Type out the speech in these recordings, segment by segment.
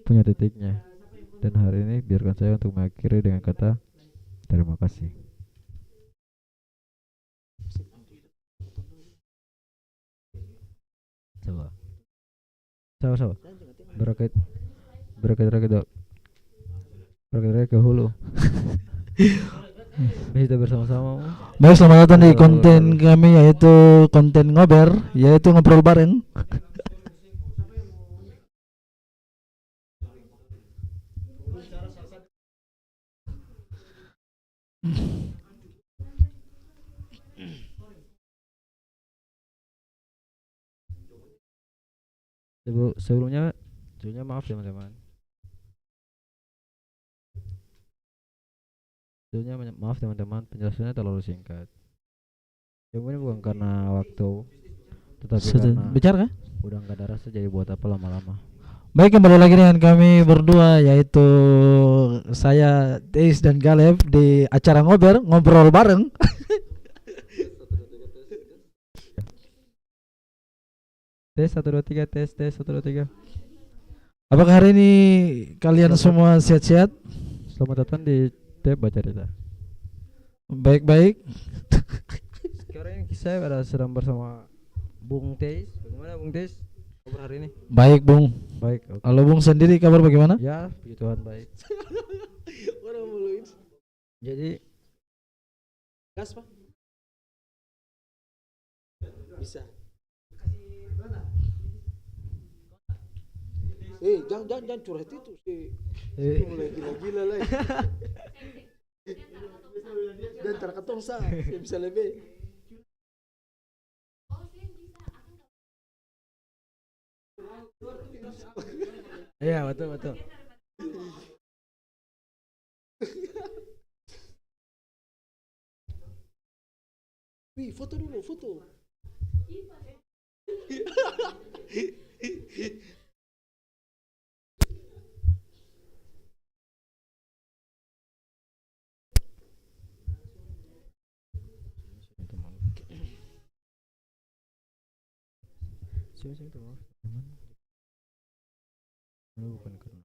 punya titiknya. Dan hari ini biarkan saya untuk mengakhiri dengan kata terima kasih. Coba. Sama-sama. Berakit berakit dok. Berakit ke hulu. Kita bersama-sama. Baik, selamat datang di Halo, konten halo. kami, yaitu konten ngober, yaitu ngobrol bareng. Sebelumnya sebelumnya maaf teman-teman. Maaf teman-teman, penjelasannya terlalu singkat. Ya mungkin bukan karena waktu, tetapi karena Bicara kah? udah nggak ada rasa, jadi buat apa lama-lama. Baik, kembali lagi dengan kami berdua, yaitu saya Deis dan Galeb di acara ngobrol bareng. Tes 1 2 3, tes 1 2 3. Apakah hari ini kalian Selamat semua sehat-sehat? Selamat datang di Tab Baca Cerita. Baik-baik. Sekarang saya sedang bersama Bung Teis. Bagaimana Bung Teis? Kabar hari ini? Baik, Bung. Baik, oke. Kalau Bung sendiri kabar bagaimana? Ya, puji Tuhan baik. Jadi Gas, Pak. Bisa. Jangan curhat itu sih. Mulai gila-gila lagi. Dan terketong sah, bisa lebih. iya betul betul. Wih, foto dulu, foto. Sini teman. Bukan karena.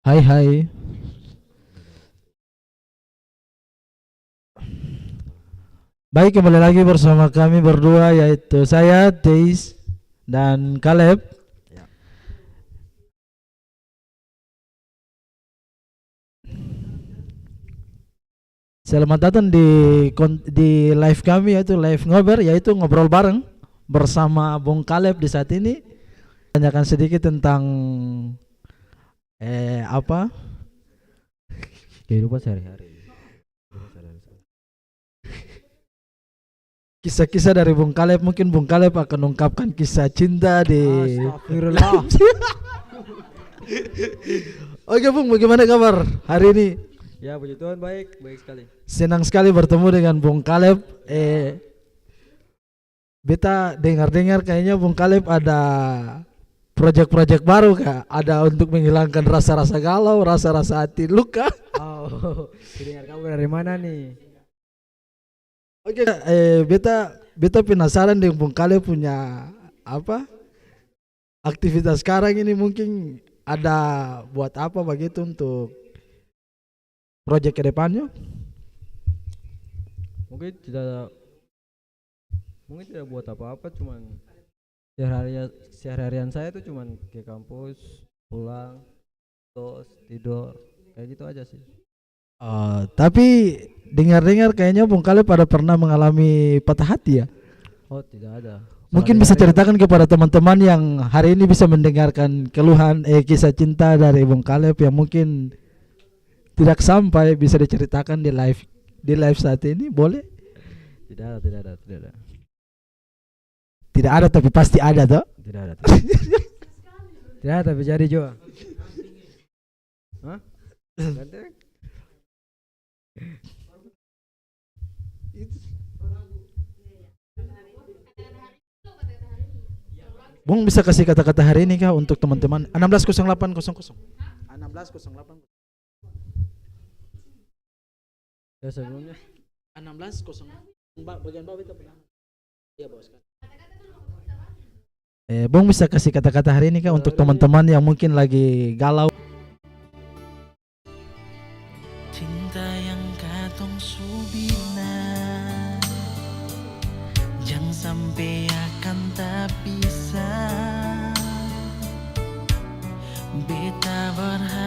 Hai hai. Baik, kembali lagi bersama kami berdua, yaitu saya Deis dan Caleb. Ya. Selamat datang di live kami, yaitu live ngobrol, yaitu ngobrol bareng bersama Bung Caleb di saat ini. Tanyakan sedikit tentang apa? Kehidupan sehari-hari. Kisah-kisah dari Bung Caleb. Mungkin Bung Caleb akan ungkapkan kisah cinta di Astagfirullah. Oke Bung, bagaimana kabar hari ini? Ya puji Tuhan baik sekali. Senang sekali bertemu dengan Bung Caleb. Beta dengar-dengar kayaknya Bung Caleb ada proyek-proyek baru kah? Ada untuk menghilangkan rasa-rasa galau, rasa-rasa hati luka. Oh, dengar kabar dari mana nih? Oke, beta penasaran dengan Bung Caleb punya apa? Aktivitas sekarang ini mungkin ada buat apa begitu untuk proyek ke depannya? Mungkin tidak buat apa-apa, cuman sehari-harian saya tuh cuman ke kampus, pulang, terus tidur, kayak gitu aja sih. Tapi dengar-dengar kayaknya Bung Caleb pada pernah mengalami patah hati ya? Oh tidak ada. Mungkin bisa ceritakan kepada teman-teman yang hari ini bisa mendengarkan keluhan kisah cinta dari Bung Caleb yang mungkin tidak sampai bisa diceritakan di live saat ini, boleh? Tidak ada. Tidak ada tapi pasti ada toh? Tidak ada. Tidak ada tapi jadi juga. Hah? Ganteng? Bung bisa kasih kata-kata hari ini kah untuk teman-teman 160800 1608 Ya sebelumnya 1608 bagian bawah itu pernah. Iya bos kan. Bung bisa kasih kata-kata hari ini kah untuk teman-teman yang mungkin lagi galau? Cinta yang katong subina, jangan sampai akan tak bisa. Beta berharap